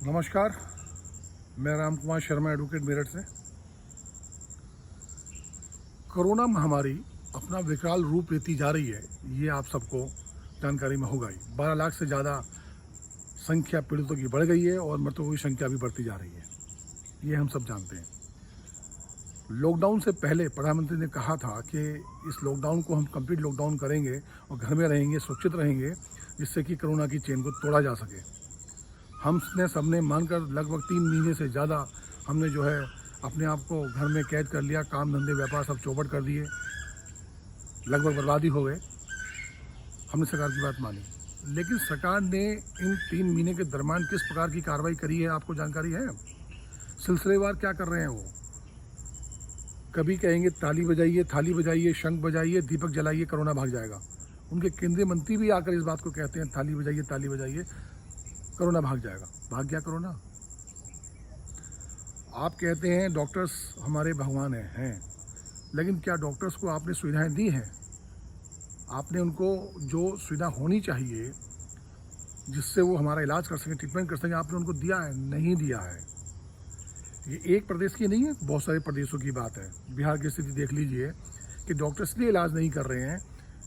नमस्कार, मैं राम कुमार शर्मा एडवोकेट मेरठ से। कोरोना महामारी अपना विकराल रूप लेती जा रही है, ये आप सबको जानकारी में होगा ही। 12 लाख से ज़्यादा संख्या पीड़ितों की बढ़ गई है और मृतकों की संख्या भी बढ़ती जा रही है, ये हम सब जानते हैं। लॉकडाउन से पहले प्रधानमंत्री ने कहा था कि इस लॉकडाउन को हम कंप्लीट लॉकडाउन करेंगे और घर में रहेंगे, सुरक्षित रहेंगे, जिससे कि कोरोना की चेन को तोड़ा जा सके। हमने सबने मानकर लगभग 3 महीने से ज़्यादा हमने जो है अपने आप को घर में कैद कर लिया, काम धंधे व्यापार सब चौपट कर दिए, लगभग बर्बादी हो गए। हमने सरकार की बात मानी, लेकिन सरकार ने इन 3 महीने के दरमियान किस प्रकार की कार्रवाई करी है आपको जानकारी है? सिलसिलेवार क्या कर रहे हैं वो? कभी कहेंगे ताली बजाइए, थाली बजाइए, शंख बजाइए, दीपक जलाइए, कोरोना भाग जाएगा। उनके केंद्रीय मंत्री भी आकर इस बात को कहते हैं, थाली बजाइए, ताली बजाइए, कोरोना भाग जाएगा। भाग गया कोरोना? आप कहते हैं डॉक्टर्स हमारे भगवान हैं, लेकिन क्या डॉक्टर्स को आपने सुविधाएं दी हैं? आपने उनको जो सुविधा होनी चाहिए जिससे वो हमारा इलाज कर सकें, ट्रीटमेंट कर सकें, आपने उनको दिया है? नहीं दिया है। ये एक प्रदेश की नहीं है, बहुत सारे प्रदेशों की बात है। बिहार की स्थिति देख लीजिए कि डॉक्टर इसलिए इलाज नहीं कर रहे हैं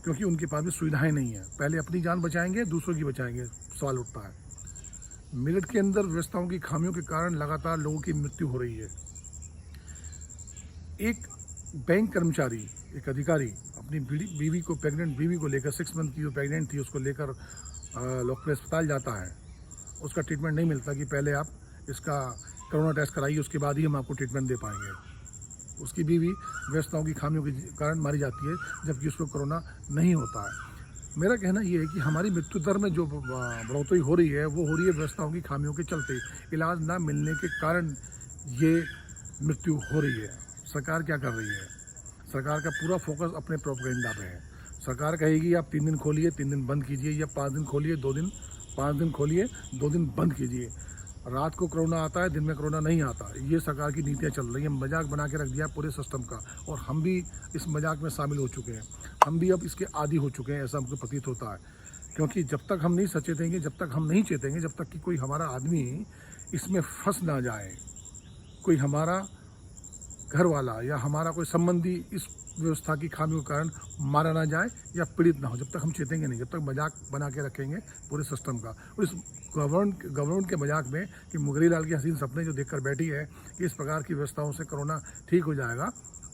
क्योंकि उनके पास भी सुविधाएं नहीं है। पहले अपनी जान बचाएंगे, दूसरों की बचाएंगे, सवाल उठता है। मेरठ के अंदर व्यवस्थाओं की खामियों के कारण लगातार लोगों की मृत्यु हो रही है। एक बैंक कर्मचारी, एक अधिकारी अपनी बीवी को, प्रेग्नेंट बीवी को लेकर, 6 मंथ की जो प्रेग्नेंट थी उसको लेकर लोकल अस्पताल जाता है। उसका ट्रीटमेंट नहीं मिलता कि पहले आप इसका कोरोना टेस्ट कराइए, उसके बाद ही हम आपको ट्रीटमेंट दे पाएंगे। उसकी बीवी व्यवस्थाओं की खामियों के कारण मारी जाती है, जबकि उसको कोरोना नहीं होता है। मेरा कहना ये है कि हमारी मृत्यु दर में जो बढ़ोतरी हो रही है वो हो रही है व्यवस्थाओं की खामियों के चलते। इलाज ना मिलने के कारण ये मृत्यु हो रही है। सरकार क्या कर रही है? सरकार का पूरा फोकस अपने प्रोपेगेंडा पे है। सरकार कहेगी आप 3 दिन खोलिए, 3 दिन बंद कीजिए, या 5 दिन खोलिए, 2 दिन, 5 दिन खोलिए, 2 दिन बंद कीजिए। रात को कोरोना आता है, दिन में कोरोना नहीं आता। ये सरकार की नीतियाँ चल रही हैं। मजाक बना के रख दिया पूरे सिस्टम का, और हम भी इस मजाक में शामिल हो चुके हैं। हम भी अब इसके आदी हो चुके हैं, ऐसा हमको प्रतीत होता है। क्योंकि जब तक हम नहीं सचेतेंगे, जब तक हम नहीं चेतेंगे, जब तक कि कोई हमारा आदमी इसमें फंस ना जाए, कोई हमारा घर वाला या हमारा कोई संबंधी इस व्यवस्था की खामियों के कारण मारा ना जाए या पीड़ित ना हो, जब तक हम चेतेंगे नहीं, जब तक मजाक बना के रखेंगे पूरे सिस्टम का। और इस गवर्नमेंट के मजाक में कि मुगरी लाल की हसीन सपने जो देखकर बैठी है कि इस प्रकार की व्यवस्थाओं से कोरोना ठीक हो जाएगा,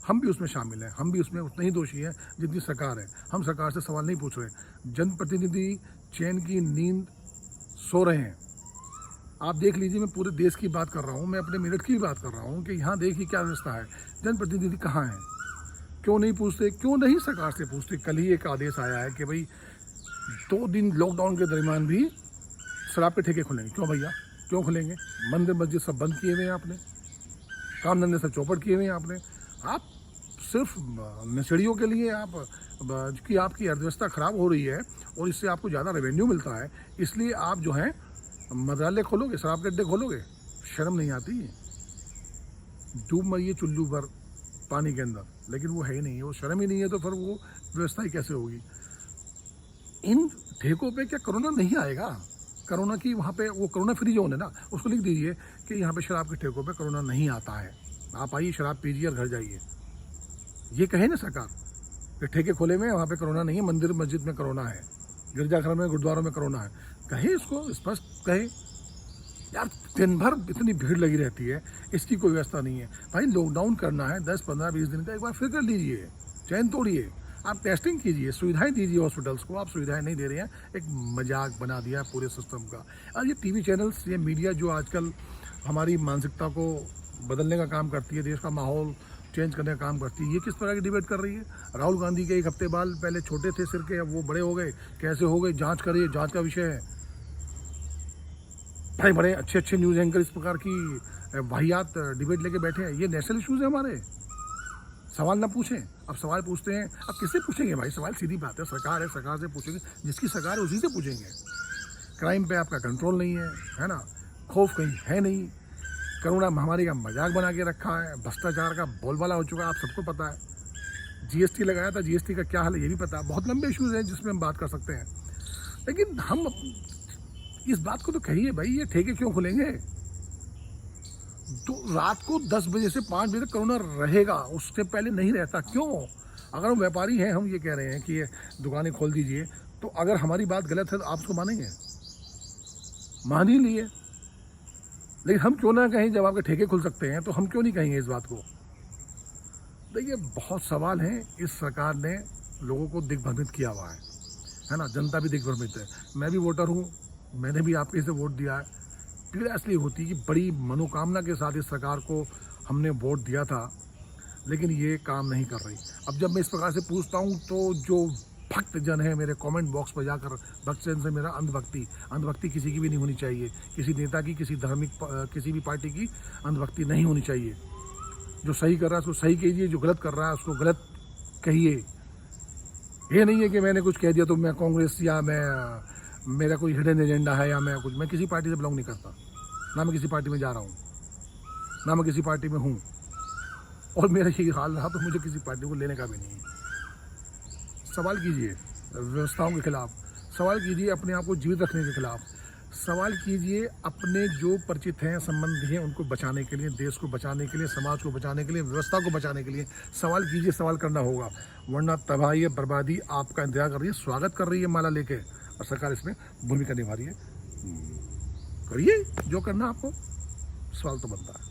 हम भी उसमें शामिल हैं। हम भी उसमें उतने ही दोषी हैं जितनी सरकार है। हम सरकार से सवाल नहीं पूछ रहे। जनप्रतिनिधि चैन की नींद सो रहे हैं। आप देख लीजिए, मैं पूरे देश की बात कर रहा हूँ, मैं अपने मेरठ की भी बात कर रहा हूँ कि यहाँ देखिए क्या व्यवस्था है। जनप्रतिनिधि कहाँ हैं? क्यों नहीं पूछते? क्यों नहीं सरकार से पूछते? कल ही एक आदेश आया है कि भाई 2 दिन लॉकडाउन के दरमियान भी शराब के ठेके खुलेंगे। क्यों भैया, क्यों खुलेंगे? मंदिर मस्जिद सब बंद किए हुए हैं आपने, काम धंधे सब चौपट किए हुए हैं आपने। आप सिर्फ नशेड़ियों के लिए कि आपकी अर्थव्यवस्था खराब हो रही है और इससे आपको ज़्यादा रेवेन्यू मिलता है, इसलिए आप जो है मदालय खोलोगे, शराब के अड्डे खोलोगे। शर्म नहीं आती? डूब मरिए चुल्लू भर पानी के अंदर, लेकिन वो है ही नहीं, वो शर्म ही नहीं है, तो फिर वो व्यवस्था ही कैसे होगी? इन ठेकों पे क्या कोरोना नहीं आएगा? कोरोना की वहाँ पे वो कोरोना फ्री जोन है ना, उसको लिख दीजिए कि यहाँ पे शराब के ठेकों पे कोरोना नहीं आता है। आप आइए, शराब पीजिए और घर जाइए। ये कहे ना सरकार कि ठेके खोले हुए हैं, वहाँ पे कोरोना नहीं है, मंदिर मस्जिद में कोरोना है, गिरजाघर में, गुरुद्वारों में कोरोना है। कहे इसको, स्पष्ट कहे। यार दिन भर इतनी भीड़ लगी रहती है, इसकी कोई व्यवस्था नहीं है। भाई लॉकडाउन करना है 10, 15, 20 दिन का, एक बार फिर कर लीजिए, चैन तोड़िए, आप टेस्टिंग कीजिए, सुविधाएं दीजिए हॉस्पिटल्स को। आप सुविधाएं नहीं दे रहे हैं, एक मजाक बना दिया पूरे सिस्टम का। और ये टीवी चैनल्स, ये मीडिया जो आजकल हमारी मानसिकता को बदलने का काम करती है, देश का माहौल चेंज करने का काम करती है, ये किस तरह की डिबेट कर रही है? राहुल गांधी के 1 हफ्ते बाल पहले छोटे थे सिर के, अब वो बड़े हो गए, कैसे हो गए? जाँच करिए, जाँच का विषय है। भाई बड़े अच्छे अच्छे न्यूज़ एंकर इस प्रकार की वाहियात डिबेट लेके बैठे हैं। ये नेशनल इश्यूज़ है हमारे। सवाल ना पूछें, अब सवाल पूछते हैं। अब किससे पूछेंगे भाई सवाल? सीधी बात है, सरकार है, सरकार से पूछेंगे। जिसकी सरकार है उसी से पूछेंगे। क्राइम पे आपका कंट्रोल नहीं है ना? खौफ कहीं है नहीं। कोरोना महामारी का मजाक बना के रखा है, भ्रष्टाचार का बोलबाला हो चुका है, आप सबको पता है। जीएसटी लगाया था, जीएसटी का क्या हाल है ये भी पता है। बहुत लंबे इश्यूज़ हैं जिसमें हम बात कर सकते हैं, लेकिन हम इस बात को तो कहिए भाई, ये ठेके क्यों खुलेंगे? तो रात को 10 बजे से 5 बजे तक कोरोना रहेगा, उससे पहले नहीं रहता। क्यों? अगर हम व्यापारी हैं, हम ये कह रहे हैं कि ये दुकानें खोल दीजिए, तो अगर हमारी बात गलत है तो आप उसको मानेंगे? मान ही लिए। लेकिन हम क्यों ना कहें, जब आपके ठेके खुल सकते हैं तो हम क्यों नहीं कहेंगे इस बात को? देखिए, बहुत सवाल हैं। इस सरकार ने लोगों को दिग्भ्रमित किया हुआ है ना? जनता भी दिग्भ्रमित है। मैं भी वोटर हूँ, मैंने भी आपके से वोट दिया है। पीड़ा इसलिए होती है कि बड़ी मनोकामना के साथ इस सरकार को हमने वोट दिया था, लेकिन ये काम नहीं कर रही। अब जब मैं इस प्रकार से पूछता हूँ तो जो भक्त जन है मेरे कमेंट बॉक्स पर जाकर, भक्त जन से मेरा अंधभक्ति किसी की भी नहीं होनी चाहिए, किसी नेता की, किसी धार्मिक किसी भी पार्टी की अंधभक्ति नहीं होनी चाहिए। जो सही कर रहा है उसको सही कीजिए, जो गलत कर रहा है उसको गलत कहिए। ये नहीं है कि मैंने कुछ कह दिया तो मैं कांग्रेस या मेरा कोई हिडन एजेंडा है या मैं किसी पार्टी से बिलोंग नहीं करता, ना मैं किसी पार्टी में जा रहा हूँ, ना मैं किसी पार्टी में हूँ, और मेरा यही हाल रहा तो मुझे किसी पार्टी को लेने का भी नहीं है। सवाल कीजिए व्यवस्थाओं के खिलाफ, सवाल कीजिए अपने आप को जीवित रखने के खिलाफ, सवाल कीजिए अपने जो परिचित हैं, संबंधी हैं, उनको बचाने के लिए, देश को बचाने के लिए, समाज को बचाने के लिए, व्यवस्था को बचाने के लिए सवाल कीजिए। सवाल करना होगा, वरना तबाही बर्बादी आपका इंतजार कर रही है, स्वागत कर रही है माला लेके, और सरकार इसमें भूमिका निभा रही है। करिए जो करना आपको, सवाल तो बनता है।